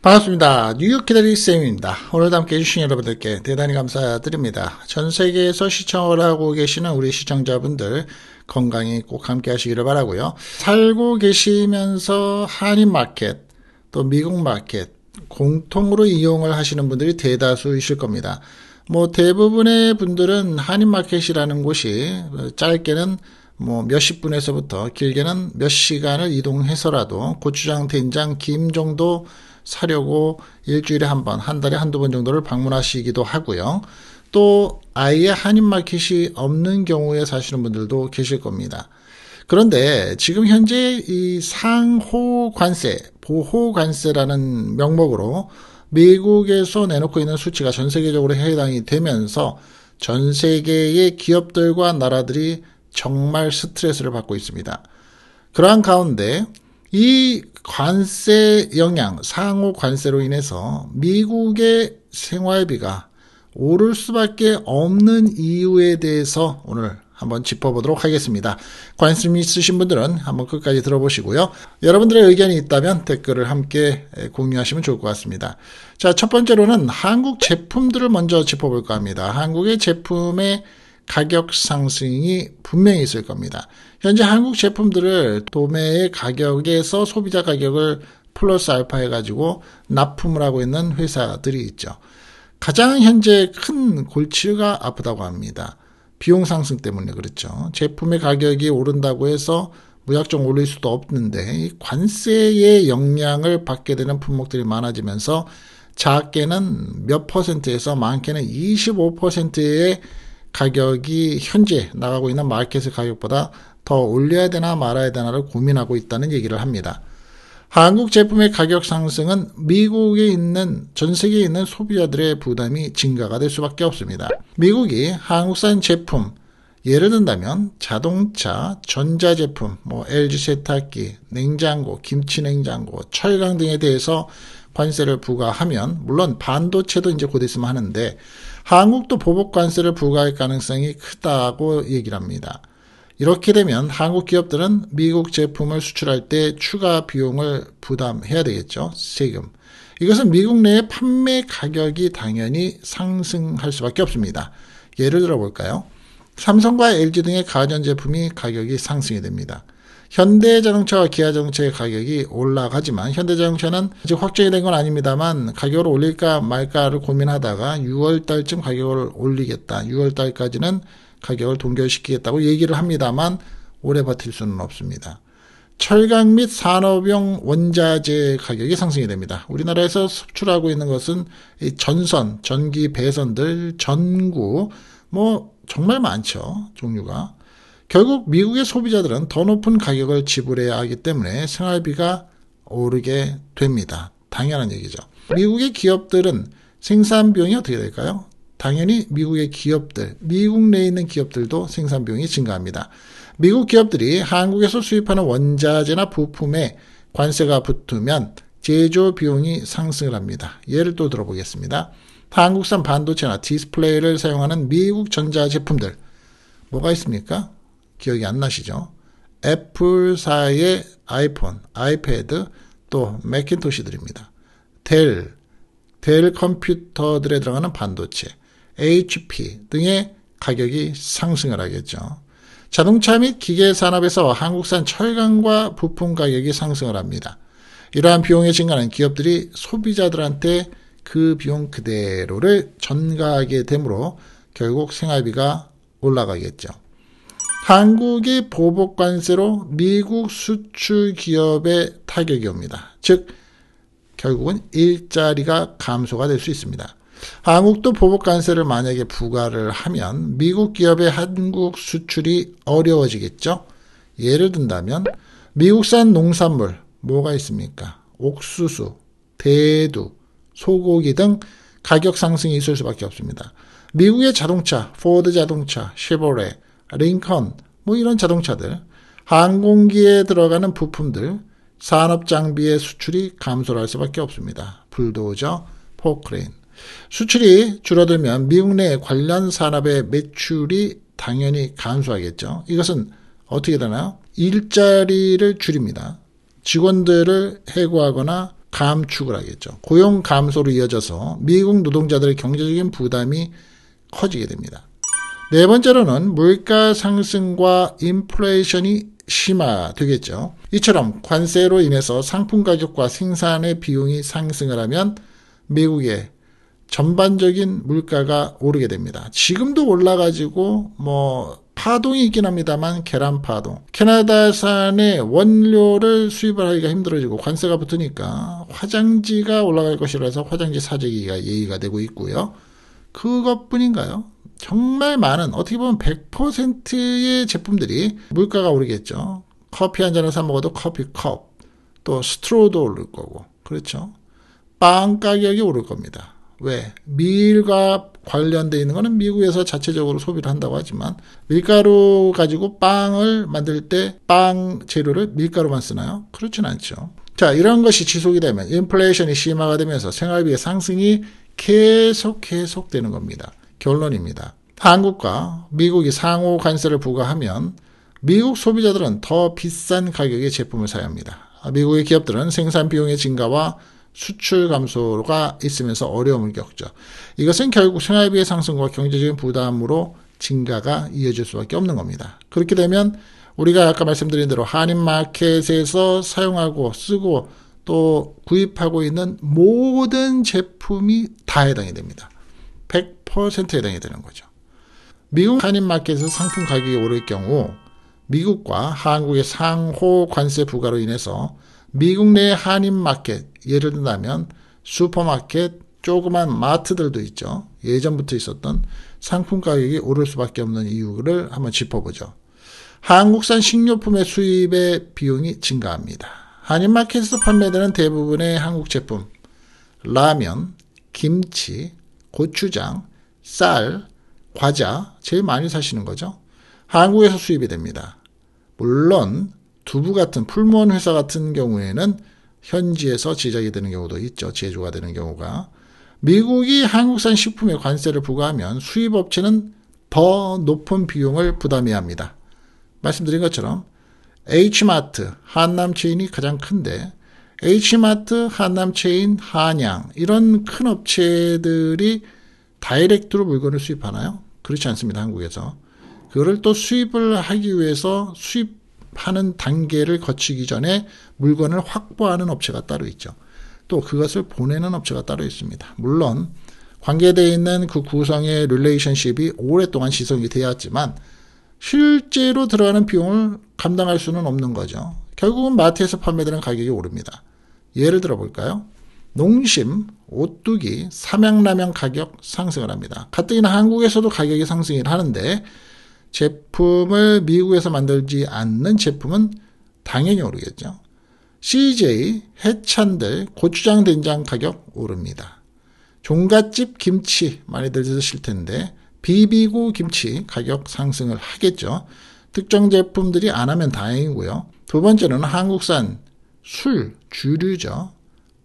반갑습니다. 뉴욕 기다리 쌤입니다. 오늘도 함께 해주신 여러분들께 대단히 감사드립니다. 전 세계에서 시청을 하고 계시는 우리 시청자분들 건강히 꼭 함께 하시기를 바라고요. 살고 계시면서 한인마켓 또 미국 마켓 공통으로 이용을 하시는 분들이 대다수이실 겁니다. 대부분의 분들은 한인마켓이라는 곳이 짧게는 몇십 분에서부터 길게는 몇 시간을 이동해서라도 고추장, 된장, 김 정도 사려고 일주일에 한 번, 한 달에 한두 번 정도를 방문하시기도 하고요. 또 아예 한인마켓이 없는 경우에 사시는 분들도 계실 겁니다. 그런데 지금 현재 이 상호관세, 보호관세라는 명목으로 미국에서 내놓고 있는 수치가 전 세계적으로 해당이 되면서 전 세계의 기업들과 나라들이 정말 스트레스를 받고 있습니다. 그러한 가운데 이 관세 영향, 상호 관세로 인해서 미국의 생활비가 오를 수밖에 없는 이유에 대해서 오늘 한번 짚어보도록 하겠습니다. 관심 있으신 분들은 한번 끝까지 들어보시고요. 여러분들의 의견이 있다면 댓글을 함께 공유하시면 좋을 것 같습니다. 자, 첫 번째로는 한국 제품들을 먼저 짚어볼까 합니다. 한국의 제품의 가격 상승이 분명히 있을 겁니다. 현재 한국 제품들을 도매의 가격에서 소비자 가격을 플러스 알파 해가지고 납품을 하고 있는 회사들이 있죠. 가장 현재 큰 골치가 아프다고 합니다. 비용 상승 때문에 그렇죠. 제품의 가격이 오른다고 해서 무작정 올릴 수도 없는데 이 관세의 영향을 받게 되는 품목들이 많아지면서 작게는 몇 퍼센트에서 많게는 25%의 가격이 현재 나가고 있는 마켓의 가격보다 더 올려야 되나 말아야 되나를 고민하고 있다는 얘기를 합니다. 한국 제품의 가격 상승은 미국에 있는 전 세계에 있는 소비자들의 부담이 증가가 될 수밖에 없습니다. 미국이 한국산 제품 예를 든다면 자동차, 전자제품, LG 세탁기, 냉장고, 김치냉장고, 철강 등에 대해서 관세를 부과하면 물론 반도체도 이제 곧 있으면 하는데 한국도 보복 관세를 부과할 가능성이 크다고 얘기를 합니다. 이렇게 되면 한국 기업들은 미국 제품을 수출할 때 추가 비용을 부담해야 되겠죠. 세금. 이것은 미국 내의 판매 가격이 당연히 상승할 수밖에 없습니다. 예를 들어 볼까요? 삼성과 LG 등의 가전제품이 가격이 상승이 됩니다. 현대자동차와 기아자동차의 가격이 올라가지만 현대자동차는 아직 확정이 된 건 아닙니다만 가격을 올릴까 말까를 고민하다가 6월달쯤 가격을 올리겠다. 6월달까지는 가격을 동결시키겠다고 얘기를 합니다만 오래 버틸 수는 없습니다. 철강 및 산업용 원자재 가격이 상승이 됩니다. 우리나라에서 수출하고 있는 것은 이 전선, 전기 배선들, 전구 정말 많죠. 종류가. 결국 미국의 소비자들은 더 높은 가격을 지불해야 하기 때문에 생활비가 오르게 됩니다. 당연한 얘기죠. 미국의 기업들은 생산 비용이 어떻게 될까요? 당연히 미국의 기업들, 미국 내에 있는 기업들도 생산 비용이 증가합니다. 미국 기업들이 한국에서 수입하는 원자재나 부품에 관세가 붙으면 제조 비용이 상승을 합니다. 예를 또 들어보겠습니다. 한국산 반도체나 디스플레이를 사용하는 미국 전자제품들 뭐가 있습니까? 기억이 안 나시죠? 애플사의 아이폰, 아이패드, 또 매킨토시들입니다. 델 컴퓨터들에 들어가는 반도체, HP 등의 가격이 상승을 하겠죠. 자동차 및 기계 산업에서 한국산 철강과 부품 가격이 상승을 합니다. 이러한 비용의 증가는 기업들이 소비자들한테 그 비용 그대로를 전가하게 되므로 결국 생활비가 올라가겠죠. 한국의 보복관세로 미국 수출 기업의 타격이 옵니다. 즉 결국은 일자리가 감소가 될 수 있습니다. 한국도 보복관세를 만약에 부과를 하면 미국 기업의 한국 수출이 어려워지겠죠. 예를 든다면 미국산 농산물 뭐가 있습니까? 옥수수, 대두, 소고기 등 가격 상승이 있을 수밖에 없습니다. 미국의 자동차, 포드 자동차, 쉐보레, 링컨 이런 자동차들, 항공기에 들어가는 부품들, 산업장비의 수출이 감소를 할 수밖에 없습니다. 불도저, 포크레인. 수출이 줄어들면 미국 내 관련 산업의 매출이 당연히 감소하겠죠. 이것은 어떻게 되나요? 일자리를 줄입니다. 직원들을 해고하거나 감축을 하겠죠. 고용 감소로 이어져서 미국 노동자들의 경제적인 부담이 커지게 됩니다. 네 번째로는 물가 상승과 인플레이션이 심화되겠죠. 이처럼 관세로 인해서 상품 가격과 생산의 비용이 상승을 하면 미국의 전반적인 물가가 오르게 됩니다. 지금도 올라가지고 파동이 있긴 합니다만 계란 파동. 캐나다산의 원료를 수입을 하기가 힘들어지고 관세가 붙으니까 화장지가 올라갈 것이라서 화장지 사재기가 예의가 되고 있고요. 그것뿐인가요? 정말 많은 어떻게 보면 100%의 제품들이 물가가 오르겠죠. 커피 한 잔을 사 먹어도 커피컵, 또 스트로도 오를 거고 그렇죠. 빵 가격이 오를 겁니다. 왜? 밀과 관련되어 있는 거는 미국에서 자체적으로 소비를 한다고 하지만 밀가루 가지고 빵을 만들 때 빵 재료를 밀가루만 쓰나요? 그렇진 않죠. 자, 이런 것이 지속이 되면 인플레이션이 심화가 되면서 생활비의 상승이 계속되는 겁니다. 결론입니다. 한국과 미국이 상호 관세를 부과하면 미국 소비자들은 더 비싼 가격의 제품을 사야 합니다. 미국의 기업들은 생산 비용의 증가와 수출 감소가 있으면서 어려움을 겪죠. 이것은 결국 생활비의 상승과 경제적인 부담으로 증가가 이어질 수밖에 없는 겁니다. 그렇게 되면 우리가 아까 말씀드린 대로 한인마켓에서 사용하고 쓰고 또 구입하고 있는 모든 제품이 다 해당이 됩니다. 100% 해당이 되는 거죠. 미국 한인마켓에서 상품 가격이 오를 경우 미국과 한국의 상호 관세 부과로 인해서 미국 내 한인마켓, 예를 든다면 슈퍼마켓, 조그만 마트들도 있죠. 예전부터 있었던 상품 가격이 오를 수밖에 없는 이유를 한번 짚어보죠. 한국산 식료품의 수입의 비용이 증가합니다. 한인마켓에서 판매되는 대부분의 한국 제품, 라면, 김치, 고추장, 쌀, 과자 제일 많이 사시는 거죠. 한국에서 수입이 됩니다. 물론 두부 같은 풀무원 회사 같은 경우에는 현지에서 제작이 되는 경우도 있죠. 제조가 되는 경우가. 미국이 한국산 식품에 관세를 부과하면 수입업체는 더 높은 비용을 부담해야 합니다. 말씀드린 것처럼 H마트, 한남체인이 가장 큰데 H마트, 한남체인, 한양 이런 큰 업체들이 다이렉트로 물건을 수입하나요? 그렇지 않습니다. 한국에서. 그거를 또 수입을 하기 위해서 수입하는 단계를 거치기 전에 물건을 확보하는 업체가 따로 있죠. 또 그것을 보내는 업체가 따로 있습니다. 물론 관계되어 있는 그 구성의 릴레이션십이 오랫동안 지속이 되었지만 실제로 들어가는 비용을 감당할 수는 없는 거죠. 결국은 마트에서 판매되는 가격이 오릅니다. 예를 들어 볼까요? 농심, 오뚜기, 삼양라면 가격 상승을 합니다. 가뜩이나 한국에서도 가격이 상승을 하는데 제품을 미국에서 만들지 않는 제품은 당연히 오르겠죠. CJ, 해찬들, 고추장 된장 가격 오릅니다. 종갓집 김치 많이들 드실 텐데 비비고 김치 가격 상승을 하겠죠. 특정 제품들이 안 하면 다행이고요. 두 번째는 한국산 술, 주류죠.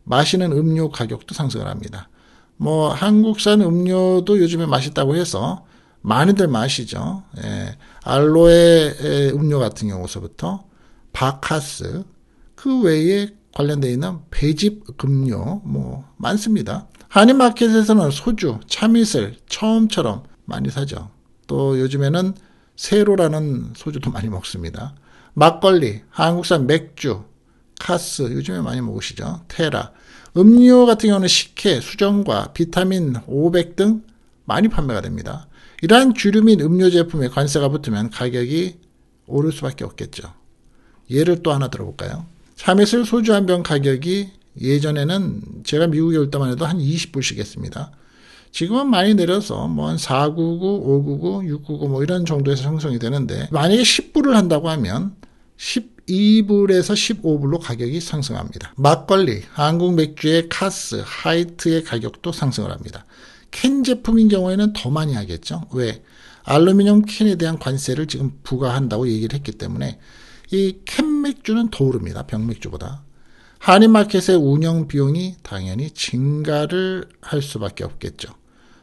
마시는 음료 가격도 상승을 합니다. 한국산 음료도 요즘에 맛있다고 해서 많이들 마시죠. 예, 알로에 음료 같은 경우서부터 바카스, 그 외에 관련되어 있는 배즙 음료 많습니다. 한인마켓에서는 소주, 참이슬 처음처럼 많이 사죠. 또 요즘에는 세로라는 소주도 많이 먹습니다. 막걸리, 한국산 맥주, 카스 요즘에 많이 먹으시죠. 테라. 음료 같은 경우는 식혜, 수정과 비타민 500 등 많이 판매가 됩니다. 이러한 주류 및 음료 제품에 관세가 붙으면 가격이 오를 수밖에 없겠죠. 예를 또 하나 들어볼까요? 참이슬 소주 한 병 가격이 예전에는 제가 미국에 올 때만 해도 한 20불씩 했습니다. 지금은 많이 내려서 한 499, 599, 699 이런 정도에서 형성이 되는데 만약에 10불을 한다고 하면 12불에서 15불로 가격이 상승합니다. 막걸리, 한국 맥주의 카스, 하이트의 가격도 상승을 합니다. 캔 제품인 경우에는 더 많이 하겠죠. 왜? 알루미늄 캔에 대한 관세를 지금 부과한다고 얘기를 했기 때문에 이 캔 맥주는 더 오릅니다. 병맥주보다. 한인마켓의 운영 비용이 당연히 증가를 할 수밖에 없겠죠.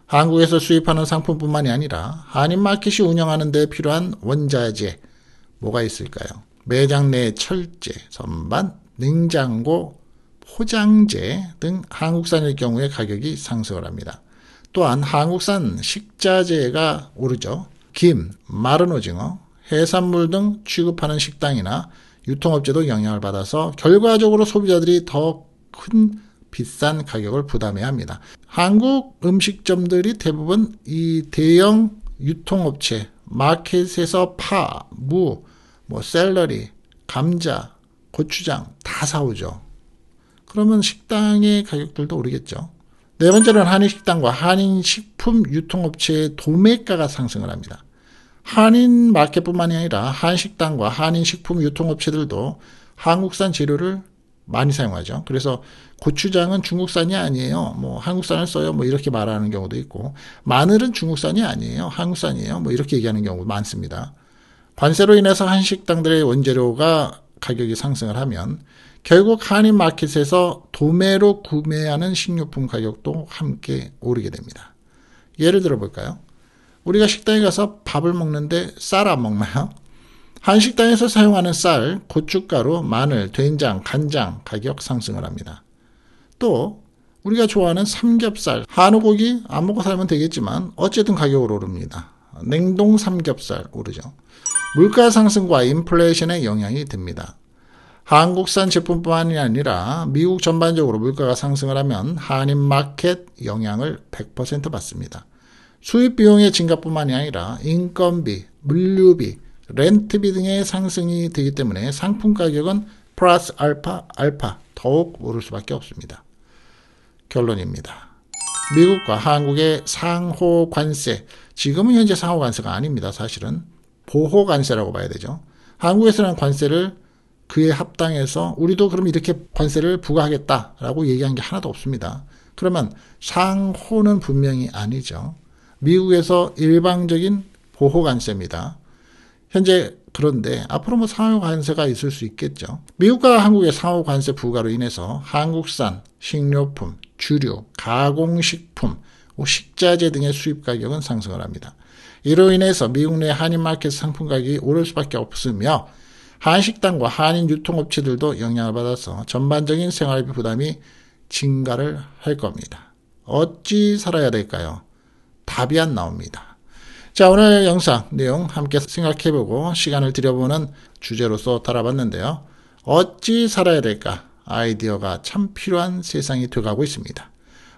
한국에서 수입하는 상품뿐만이 아니라 한인마켓이 운영하는 데 필요한 원자재 뭐가 있을까요? 매장 내 철제, 선반, 냉장고, 포장재 등 한국산일 경우에 가격이 상승을 합니다. 또한 한국산 식자재가 오르죠. 김, 마른 오징어, 해산물 등 취급하는 식당이나 유통업체도 영향을 받아서 결과적으로 소비자들이 더 큰 비싼 가격을 부담해야 합니다. 한국 음식점들이 대부분 이 대형 유통업체, 마켓에서 파, 무, 샐러리, 감자, 고추장 다 사오죠. 그러면 식당의 가격들도 오르겠죠. 네 번째는 한인식당과 한인식품 유통업체의 도매가가 상승을 합니다. 한인 마켓뿐만이 아니라 한식당과 한인식품 유통업체들도 한국산 재료를 많이 사용하죠. 그래서 고추장은 중국산이 아니에요. 한국산을 써요. 이렇게 말하는 경우도 있고, 마늘은 중국산이 아니에요. 한국산이에요. 이렇게 얘기하는 경우도 많습니다. 관세로 인해서 한식당들의 원재료가 가격이 상승을 하면 결국 한인 마켓에서 도매로 구매하는 식료품 가격도 함께 오르게 됩니다. 예를 들어 볼까요? 우리가 식당에 가서 밥을 먹는데 쌀 안 먹나요? 한식당에서 사용하는 쌀, 고춧가루, 마늘, 된장, 간장 가격 상승을 합니다. 또 우리가 좋아하는 삼겹살, 한우고기 안 먹고 살면 되겠지만 어쨌든 가격을 오릅니다. 냉동 삼겹살 오르죠. 물가 상승과 인플레이션의 영향이 듭니다. 한국산 제품뿐만이 아니라 미국 전반적으로 물가가 상승을 하면 한인 마켓 영향을 100% 받습니다. 수입 비용의 증가뿐만이 아니라 인건비, 물류비, 렌트비 등의 상승이 되기 때문에 상품 가격은 플러스 알파 더욱 오를 수밖에 없습니다. 결론입니다. 미국과 한국의 상호 관세, 지금은 현재 상호 관세가 아닙니다. 사실은 보호 관세라고 봐야 되죠. 한국에서는 관세를 그에 합당해서 우리도 그럼 이렇게 관세를 부과하겠다라고 얘기한 게 하나도 없습니다. 그러면 상호는 분명히 아니죠. 미국에서 일방적인 보호 관세입니다. 현재 그런데 앞으로 상호 관세가 있을 수 있겠죠. 미국과 한국의 상호 관세 부과로 인해서 한국산 식료품, 주류, 가공식품, 식자재 등의 수입 가격은 상승을 합니다. 이로 인해서 미국 내 한인마켓 상품 가격이 오를 수밖에 없으며 한식당과 한인 유통업체들도 영향을 받아서 전반적인 생활비 부담이 증가를 할 겁니다. 어찌 살아야 될까요? 답이 안 나옵니다. 자, 오늘 영상 내용 함께 생각해보고 시간을 들여보는 주제로서 달아봤는데요. 어찌 살아야 될까? 아이디어가 참 필요한 세상이 돼가고 있습니다.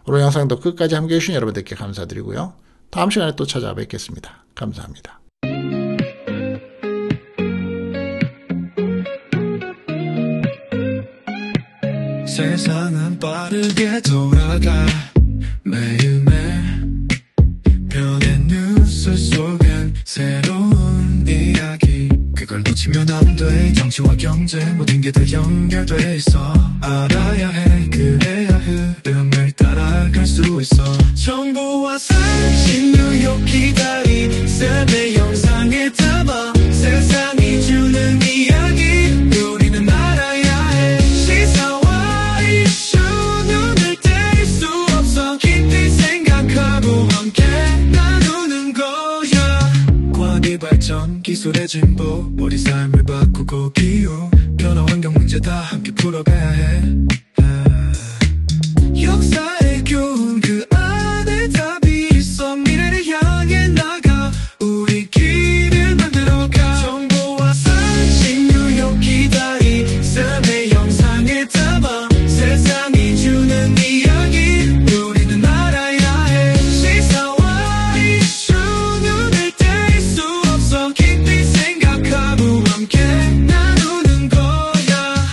오늘 영상도 끝까지 함께해 주신 여러분들께 감사드리고요. 다음 시간에 또 찾아뵙겠습니다. 감사합니다. 세상은 빠르게 돌아가 매일매일 변한 뉴스 속엔 새로운 이야기 그걸 놓치면 안 돼 정치와 경제 모든 게 다 연결돼 있어 알아야 해 그래야 흐름을 따라갈 수 있어 정보와 상식 뉴욕 기다린 삶의 영상에 담아 세상이 주는 이야기 우리는 알아야 해 시사와 이슈 눈을 뗄 수 없어 깊이 생각하고 함께 나누는 거야 과학의 발전 기술의 진보 우리 삶을 바꾸고 기후 변화 환경 문제 다 함께 풀어가야 해 역사의 교훈 그 안에 답이 있어 미래를 향해 나가 우리 길을 만들어가 정보와 상식 뉴욕 기다린 삶의 영상에 담아 세상이 주는 이야기 우리는 알아야 해 시사와 이슈 눈을 뗄 수 없어 깊이 생각하고 함께 나누는 거야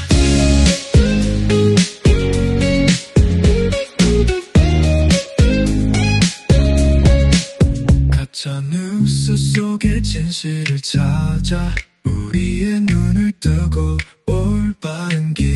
가짜 뉴스 속의 진실을 찾아 우리의 눈을 뜨고 올바른 길